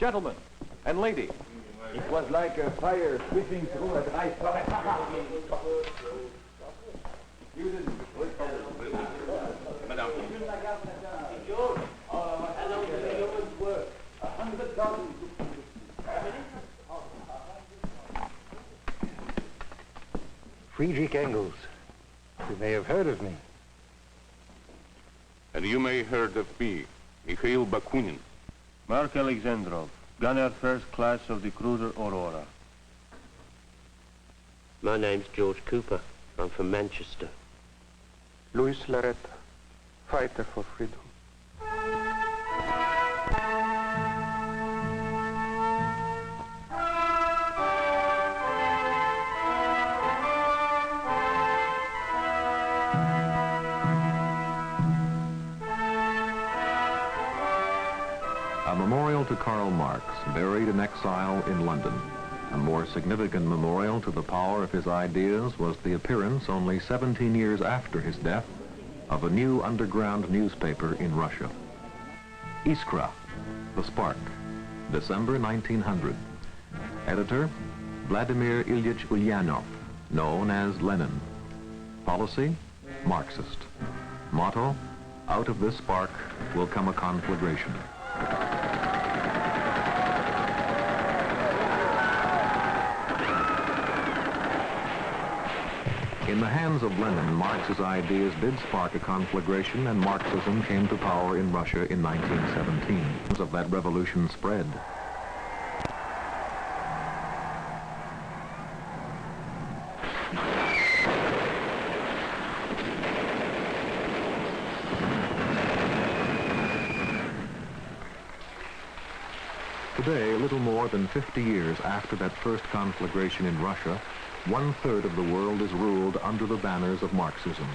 Gentlemen and ladies. It was like a fire sweeping through a dry forest. Friedrich Engels. You may have heard of me. And you may heard of me, Mikhail Bakunin. Mark Alexandrov, gunner first class of the cruiser Aurora. My name's George Cooper. I'm from Manchester. Louis Loretta, fighter for freedom. A memorial to Karl Marx, buried in exile in London. A more significant memorial to the power of his ideas was the appearance, only 17 years after his death, of a new underground newspaper in Russia. Iskra, The Spark, December 1900. Editor, Vladimir Ilyich Ulyanov, known as Lenin. Policy, Marxist. Motto, out of this spark will come a conflagration. In the hands of Lenin, Marx's ideas did spark a conflagration, and Marxism came to power in Russia in 1917. Of that revolution spread. Today, a little more than 50 years after that first conflagration in Russia, 1/3 of the world is ruled under the banners of Marxism.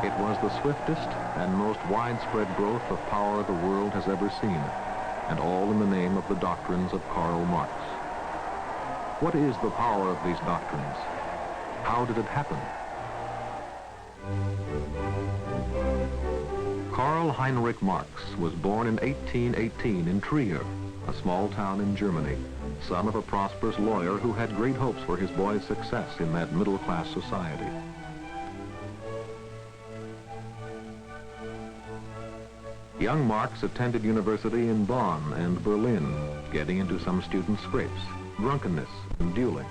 It was the swiftest and most widespread growth of power the world has ever seen, and all in the name of the doctrines of Karl Marx. What is the power of these doctrines? How did it happen? Karl Heinrich Marx was born in 1818 in Trier, a small town in Germany, son of a prosperous lawyer who had great hopes for his boy's success in that middle-class society. Young Marx attended university in Bonn and Berlin, getting into some student scrapes, drunkenness, and dueling.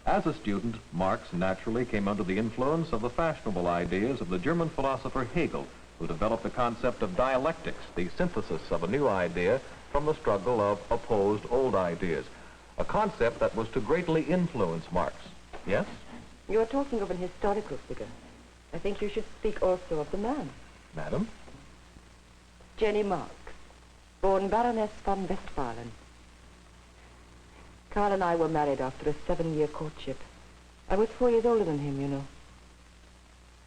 As a student, Marx naturally came under the influence of the fashionable ideas of the German philosopher Hegel, who developed the concept of dialectics, the synthesis of a new idea from the struggle of opposed old ideas, a concept that was to greatly influence Marx. Yes? You are talking of an historical figure. I think you should speak also of the man. Madam? Jenny Marx, born Baroness von Westphalen. Karl and I were married after a 7-year courtship. I was 4 years older than him, you know.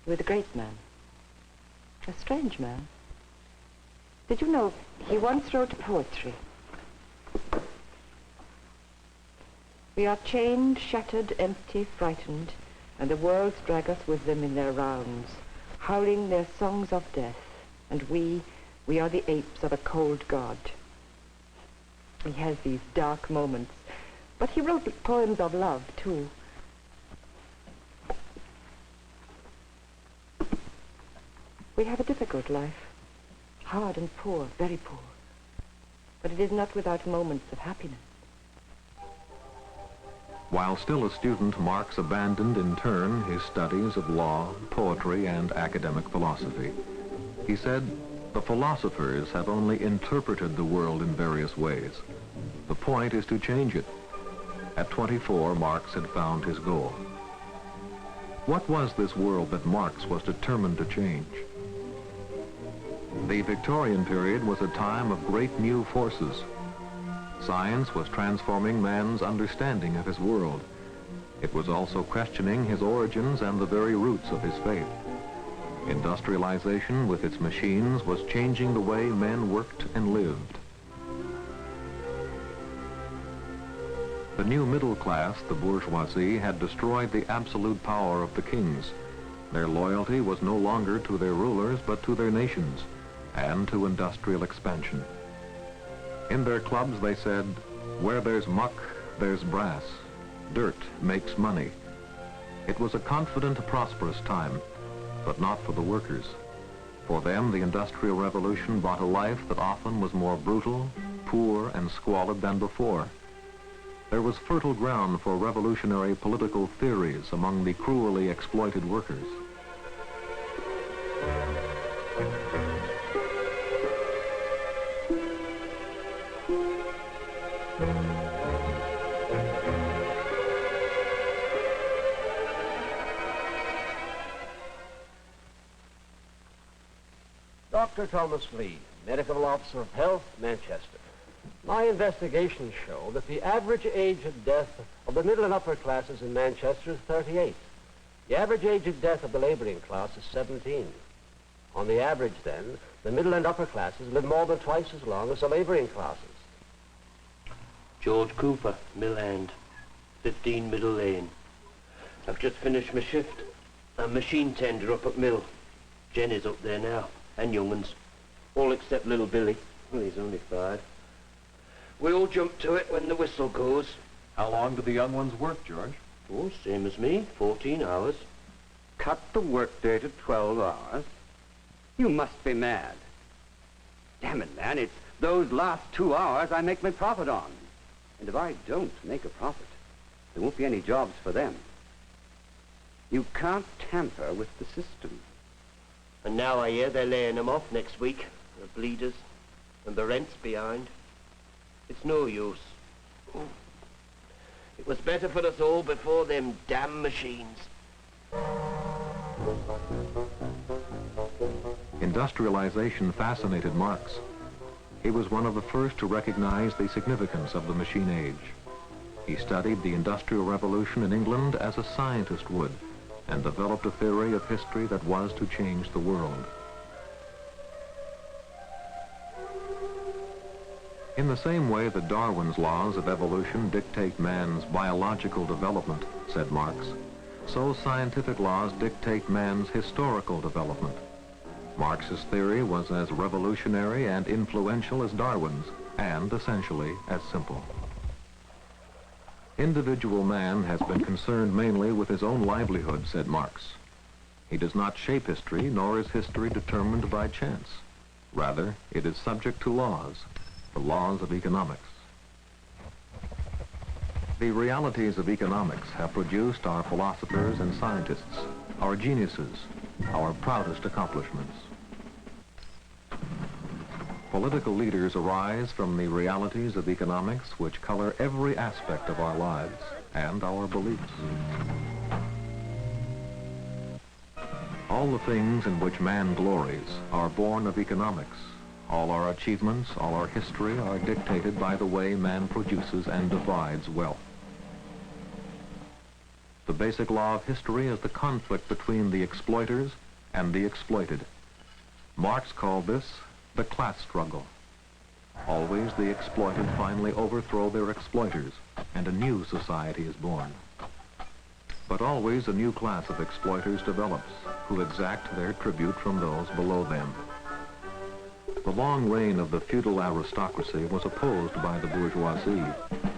He was a great man. A strange man. Did you know he once wrote poetry? We are chained, shattered, empty, frightened, and the worlds drag us with them in their rounds, howling their songs of death, and we are the apes of a cold god. He has these dark moments, but he wrote poems of love, too. We have a difficult life, hard and poor, very poor, but it is not without moments of happiness. While still a student, Marx abandoned in turn his studies of law, poetry, and academic philosophy. He said, The philosophers have only interpreted the world in various ways. The point is to change it. At 24, Marx had found his goal. What was this world that Marx was determined to change? The Victorian period was a time of great new forces. Science was transforming man's understanding of his world. It was also questioning his origins and the very roots of his faith. Industrialization with its machines was changing the way men worked and lived. The new middle class, the bourgeoisie, had destroyed the absolute power of the kings. Their loyalty was no longer to their rulers, but to their nations and to industrial expansion. In their clubs, they said, "Where there's muck, there's brass. Dirt makes money." It was a confident, prosperous time, but not for the workers. For them, the Industrial Revolution brought a life that often was more brutal, poor, and squalid than before. There was fertile ground for revolutionary political theories among the cruelly exploited workers. Dr. Thomas Lee, Medical Officer of Health, Manchester. My investigations show that the average age of death of the middle and upper classes in Manchester is 38. The average age of death of the laboring class is 17. On the average, then, the middle and upper classes live more than twice as long as the laboring classes. George Cooper, Mill End, 15 Middle Lane. I've just finished my shift. I'm machine tender up at Mill. Jenny's up there now, and young'uns. All except little Billy. Well, he's only 5. We all jump to it when the whistle goes. How long do the young ones work, George? Oh, same as me, 14 hours. Cut the workday to 12 hours? You must be mad. Damn it, man, it's those last 2 hours I make my profit on. And if I don't make a profit, there won't be any jobs for them. You can't tamper with the system. And now I hear they're laying them off next week, the bleeders, and the rent's behind. It's no use. Oh. It was better for us all before them damn machines. Industrialization fascinated Marx. He was one of the first to recognize the significance of the machine age. He studied the Industrial Revolution in England as a scientist would, and developed a theory of history that was to change the world. In the same way that Darwin's laws of evolution dictate man's biological development, said Marx, so scientific laws dictate man's historical development. Marx's theory was as revolutionary and influential as Darwin's, and essentially as simple. Individual man has been concerned mainly with his own livelihood, said Marx. He does not shape history, nor is history determined by chance. Rather, it is subject to laws, the laws of economics. The realities of economics have produced our philosophers and scientists, our geniuses, our proudest accomplishments. Political leaders arise from the realities of economics which color every aspect of our lives and our beliefs. All the things in which man glories are born of economics. All our achievements, all our history are dictated by the way man produces and divides wealth. The basic law of history is the conflict between the exploiters and the exploited. Marx called this the class struggle. Always the exploited finally overthrow their exploiters, and a new society is born. But always a new class of exploiters develops, who exact their tribute from those below them. The long reign of the feudal aristocracy was opposed by the bourgeoisie,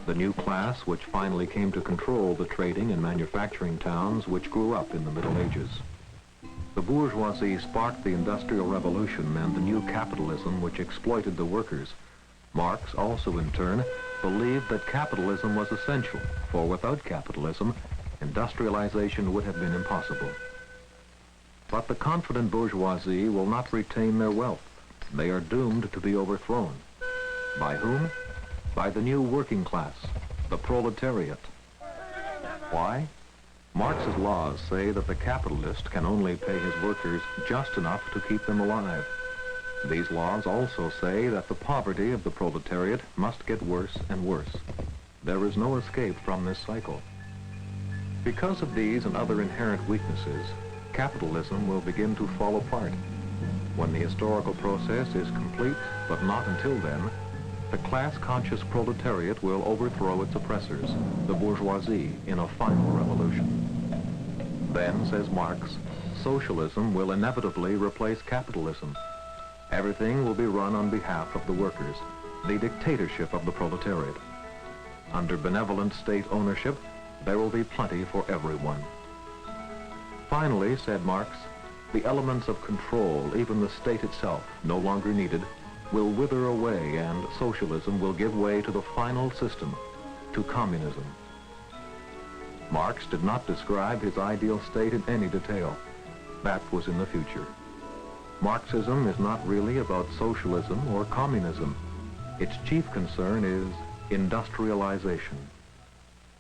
the new class which finally came to control the trading and manufacturing towns which grew up in the Middle Ages. The bourgeoisie sparked the Industrial Revolution and the new capitalism which exploited the workers. Marx also, in turn, believed that capitalism was essential, for without capitalism, industrialization would have been impossible. But the confident bourgeoisie will not retain their wealth. They are doomed to be overthrown. By whom? By the new working class, the proletariat. Why? Marx's laws say that the capitalist can only pay his workers just enough to keep them alive. These laws also say that the poverty of the proletariat must get worse and worse. There is no escape from this cycle. Because of these and other inherent weaknesses, capitalism will begin to fall apart. When the historical process is complete, but not until then, the class-conscious proletariat will overthrow its oppressors, the bourgeoisie, in a final revolution. Then, says Marx, socialism will inevitably replace capitalism. Everything will be run on behalf of the workers, the dictatorship of the proletariat. Under benevolent state ownership, there will be plenty for everyone. Finally, said Marx, the elements of control, even the state itself, no longer needed, will wither away and socialism will give way to the final system, to communism. Marx did not describe his ideal state in any detail. That was in the future. Marxism is not really about socialism or communism. Its chief concern is industrialization.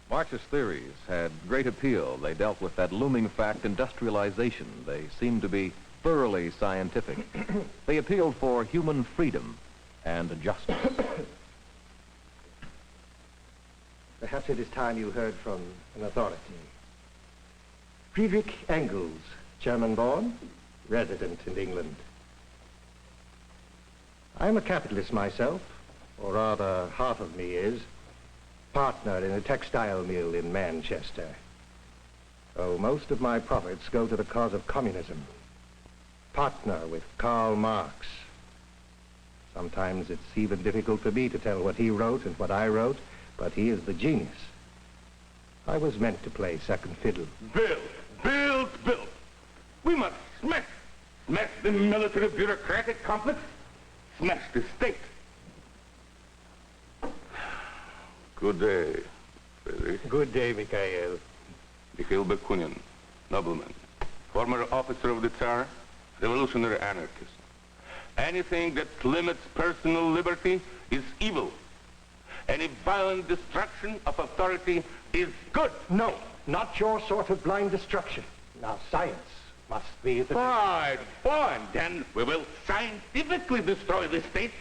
Marx's theories had great appeal. They dealt with that looming fact, industrialization. They seemed to be thoroughly scientific. They appealed for human freedom and justice. Perhaps it is time you heard from an authority. Friedrich Engels, German-born, resident in England. I'm a capitalist myself, or rather half of me is, partner in a textile mill in Manchester. So most of my profits go to the cause of communism. Partner with Karl Marx. Sometimes it's even difficult for me to tell what he wrote and what I wrote, but he is the genius. I was meant to play second fiddle. Build. We must smash the military bureaucratic complex, smash the state. Good day, Friedrich. Good day, Mikhail. Mikhail Bakunin, nobleman, former officer of the Tsar, revolutionary anarchist. Anything that limits personal liberty is evil. Any violent destruction of authority is good. No, not your sort of blind destruction. Now, science must be the... Fine. Then we will scientifically destroy the state.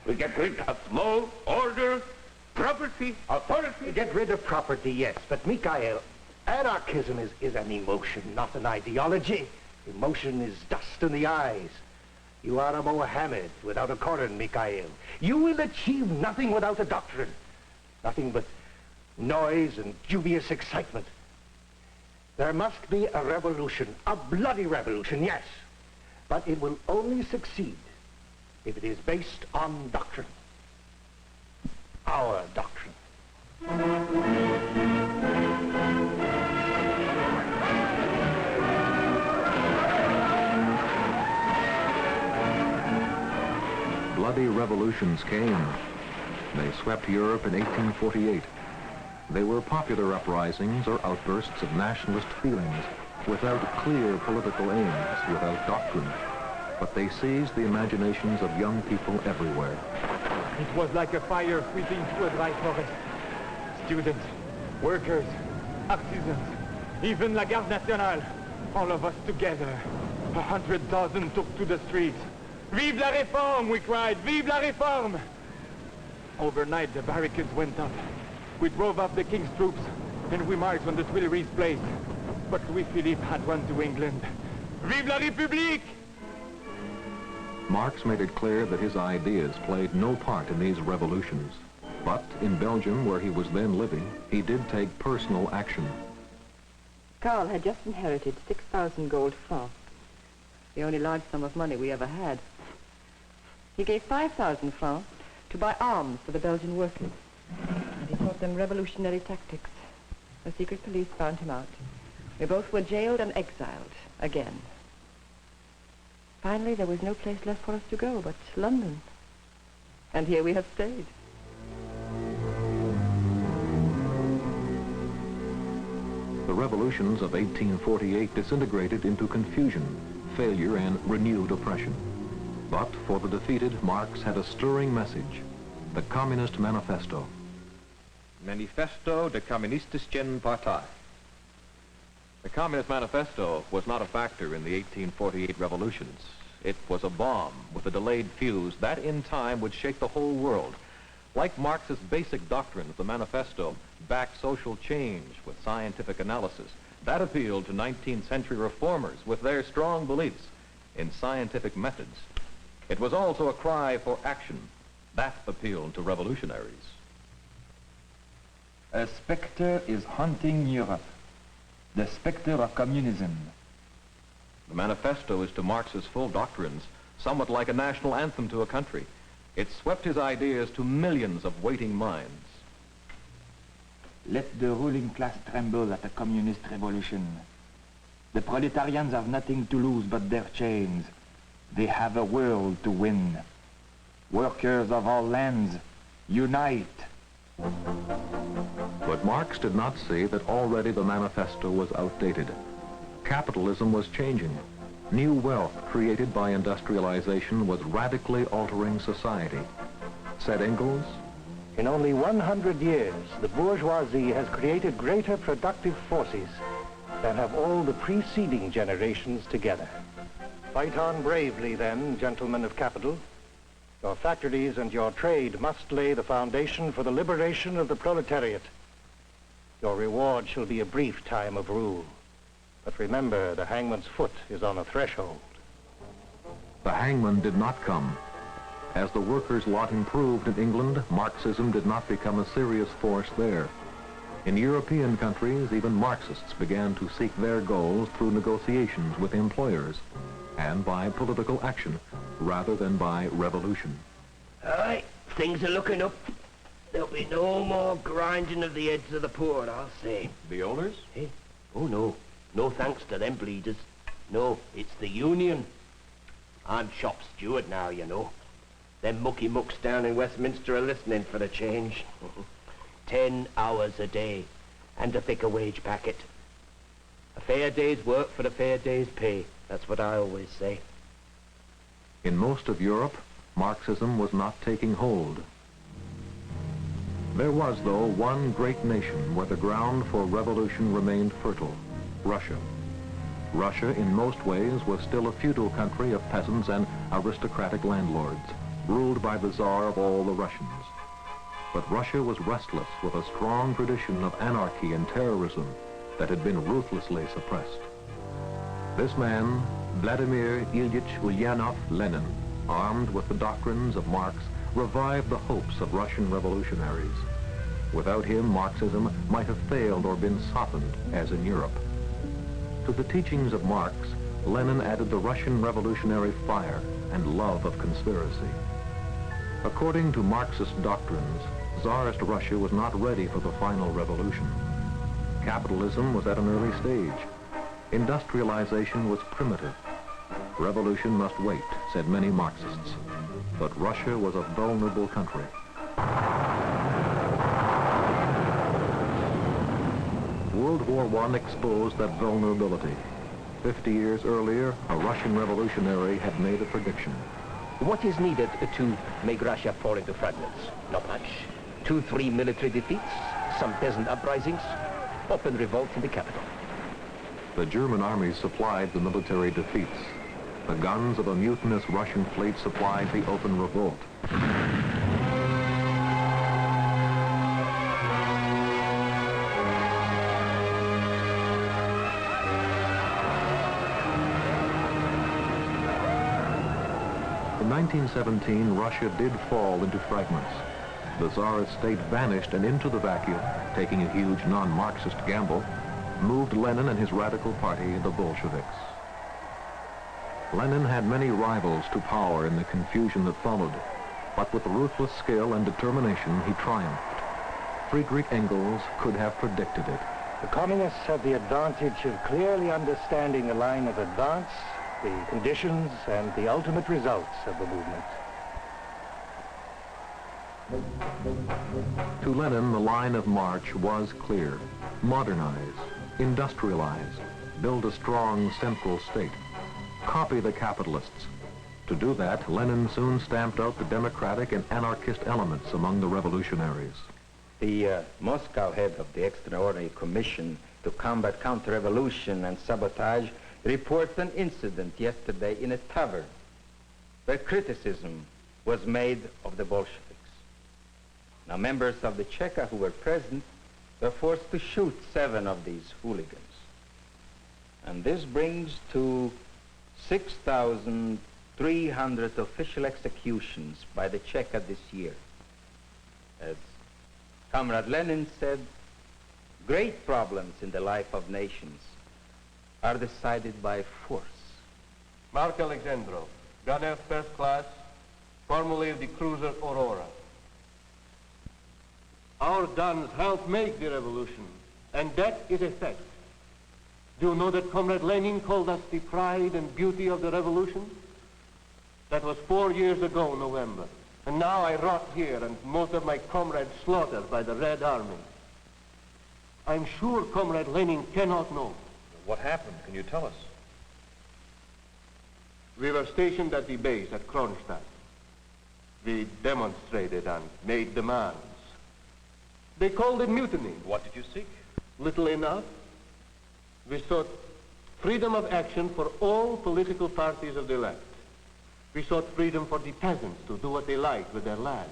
We get rid of law, order, property, authority. Get rid of property, yes, but Mikhail, anarchism is an emotion, not an ideology. Emotion is dust in the eyes. You are a Mohammed without a Koran, Mikhail. You will achieve nothing without a doctrine. Nothing but noise and dubious excitement. There must be a revolution, a bloody revolution, yes. But it will only succeed if it is based on doctrine. Our doctrine. Bloody revolutions came. They swept Europe in 1848. They were popular uprisings or outbursts of nationalist feelings without clear political aims, without doctrine. But they seized the imaginations of young people everywhere. It was like a fire sweeping through a dry forest. Students, workers, artisans, even la Garde Nationale, all of us together. 100,000 took to the streets. Vive la Réforme, we cried, vive la Réforme! Overnight, the barricades went up. We drove off the king's troops, and we marched on the Tuileries place. But Louis-Philippe had run to England. Vive la République! Marx made it clear that his ideas played no part in these revolutions. But in Belgium, where he was then living, he did take personal action. Karl had just inherited 6,000 gold francs, the only large sum of money we ever had. He gave 5,000 francs to buy arms for the Belgian workers. And he taught them revolutionary tactics. The secret police found him out. We both were jailed and exiled again. Finally, there was no place left for us to go but London. And here we have stayed. The revolutions of 1848 disintegrated into confusion, failure, and renewed oppression. But for the defeated, Marx had a stirring message, the Communist Manifesto. Manifesto der Kommunistischen Partei. The Communist Manifesto was not a factor in the 1848 revolutions. It was a bomb with a delayed fuse that in time would shake the whole world. Like Marx's basic doctrines, the manifesto backed social change with scientific analysis. That appealed to 19th century reformers with their strong beliefs in scientific methods. It was also a cry for action. That appealed to revolutionaries. A specter is haunting Europe. The specter of communism. The manifesto is to Marx's full doctrines somewhat like a national anthem to a country. It swept his ideas to millions of waiting minds. Let the ruling class tremble at the communist revolution. The proletarians have nothing to lose but their chains. They have a world to win. Workers of all lands, unite. But Marx did not see that already the manifesto was outdated. Capitalism was changing. New wealth created by industrialization was radically altering society. Said Engels, In only 100 years, the bourgeoisie has created greater productive forces than have all the preceding generations together. Fight on bravely, then, gentlemen of capital. Your factories and your trade must lay the foundation for the liberation of the proletariat. Your reward shall be a brief time of rule. But remember, the hangman's foot is on the threshold. the hangman did not come. As the workers' lot improved in England, Marxism did not become a serious force there. In European countries, even Marxists began to seek their goals through negotiations with employers and by political action rather than by revolution. Aye, things are looking up. There'll be no more grinding of the heads of the poor, I'll say. The owners? Eh? Oh, no. No thanks to them bleeders. No, it's the union. I'm shop steward now, you know. Them mucky mucks down in Westminster are listening for the change. 10 hours a day and a thicker wage packet. A fair day's work for a fair day's pay. That's what I always say. In most of Europe, Marxism was not taking hold. There was, though, one great nation where the ground for revolution remained fertile, Russia. Russia, in most ways, was still a feudal country of peasants and aristocratic landlords, ruled by the Tsar of all the Russians. But Russia was restless with a strong tradition of anarchy and terrorism that had been ruthlessly suppressed. This man, Vladimir Ilyich Ulyanov Lenin, armed with the doctrines of Marx, revived the hopes of Russian revolutionaries. Without him, Marxism might have failed or been softened, as in Europe. To the teachings of Marx, Lenin added the Russian revolutionary fire and love of conspiracy. According to Marxist doctrines, Tsarist Russia was not ready for the final revolution. Capitalism was at an early stage. Industrialization was primitive. Revolution must wait, said many Marxists. But Russia was a vulnerable country. World War I exposed that vulnerability. 50 years earlier, a Russian revolutionary had made a prediction. What is needed to make Russia fall into fragments? Not much. 2-3 military defeats, some peasant uprisings, open revolt in the capital. The German armies supplied the military defeats. The guns of a mutinous Russian fleet supplied the open revolt. In 1917, Russia did fall into fragments. The Tsarist state vanished, and into the vacuum, taking a huge non-Marxist gamble, moved Lenin and his radical party, the Bolsheviks. Lenin had many rivals to power in the confusion that followed, but with ruthless skill and determination, he triumphed. Friedrich Engels could have predicted it. The communists have the advantage of clearly understanding the line of advance, the conditions, and the ultimate results of the movement. To Lenin, the line of march was clear. Modernize, industrialize, build a strong central state, copy the capitalists, To do that, Lenin soon stamped out the democratic and anarchist elements among the revolutionaries. The Moscow head of the Extraordinary Commission to Combat Counter-Revolution and Sabotage reports an incident yesterday in a tavern where criticism was made of the Bolsheviks. Now, members of the Cheka who were present were forced to shoot 7 of these hooligans. And this brings to 6,300 official executions by the Cheka this year. As Comrade Lenin said, great problems in the life of nations are decided by force. Mark Alexandrov, gunner first class, formerly of the cruiser Aurora. Our guns helped make the revolution, and that is a fact. Do you know that Comrade Lenin called us the pride and beauty of the revolution? That was 4 years ago, November. And now I rot here and most of my comrades slaughtered by the Red Army. I'm sure Comrade Lenin cannot know. What happened? Can you tell us? We were stationed at the base at Kronstadt. We demonstrated and made demands. They called it mutiny. What did you seek? Little enough. We sought freedom of action for all political parties of the left. We sought freedom for the peasants to do what they liked with their land.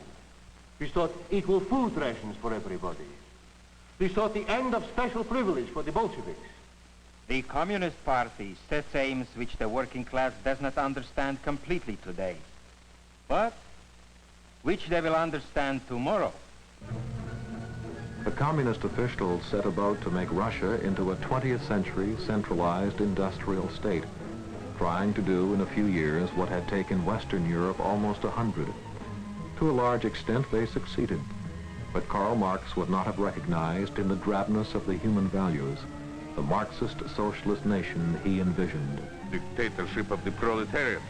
We sought equal food rations for everybody. We sought the end of special privilege for the Bolsheviks. The Communist Party sets aims which the working class does not understand completely today, but which they will understand tomorrow. The communist officials set about to make Russia into a 20th century centralized industrial state, trying to do in a few years what had taken Western Europe almost 100. To a large extent, they succeeded. But Karl Marx would not have recognized in the drabness of the human values the Marxist socialist nation he envisioned. Dictatorship of the proletariat,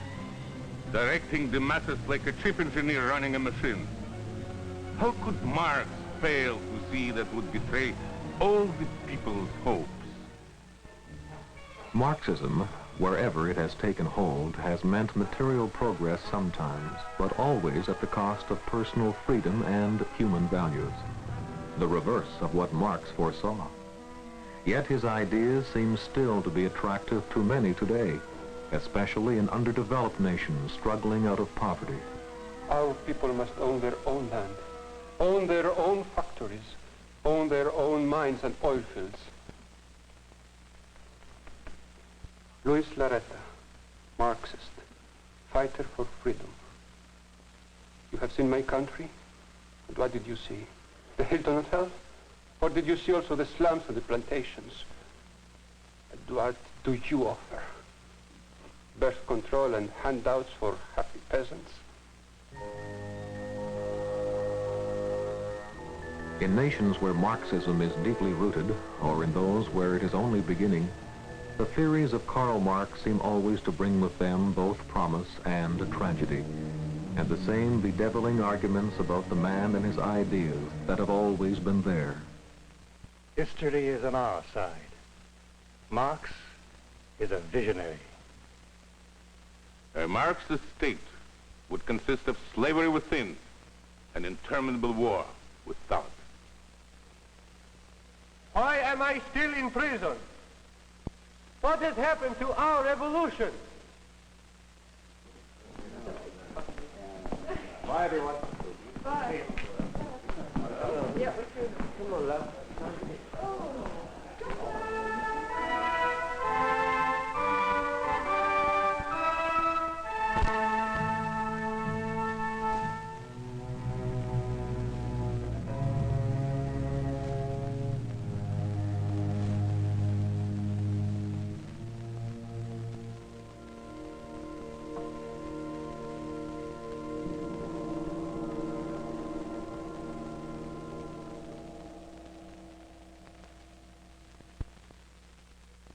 directing the masses like a chief engineer running a machine. How could Marx fail to see that would betray all the people's hopes? Marxism, wherever it has taken hold, has meant material progress sometimes, but always at the cost of personal freedom and human values. The reverse of what Marx foresaw. Yet his ideas seem still to be attractive to many today, especially in underdeveloped nations struggling out of poverty. Our people must own their own land, own their own factories, own their own mines and oil fields. Luis Larreta, Marxist, fighter for freedom. You have seen my country, and what did you see? The Hilton Hotel? Or did you see also the slums and the plantations? And what do you offer? Birth control and handouts for happy peasants? In nations where Marxism is deeply rooted, or in those where it is only beginning, the theories of Karl Marx seem always to bring with them both promise and tragedy, and the same bedeviling arguments about the man and his ideas that have always been there. History is on our side. Marx is a visionary. A Marxist state would consist of slavery within and interminable war without. Why am I still in prison? What has happened to our revolution? Bye, everyone.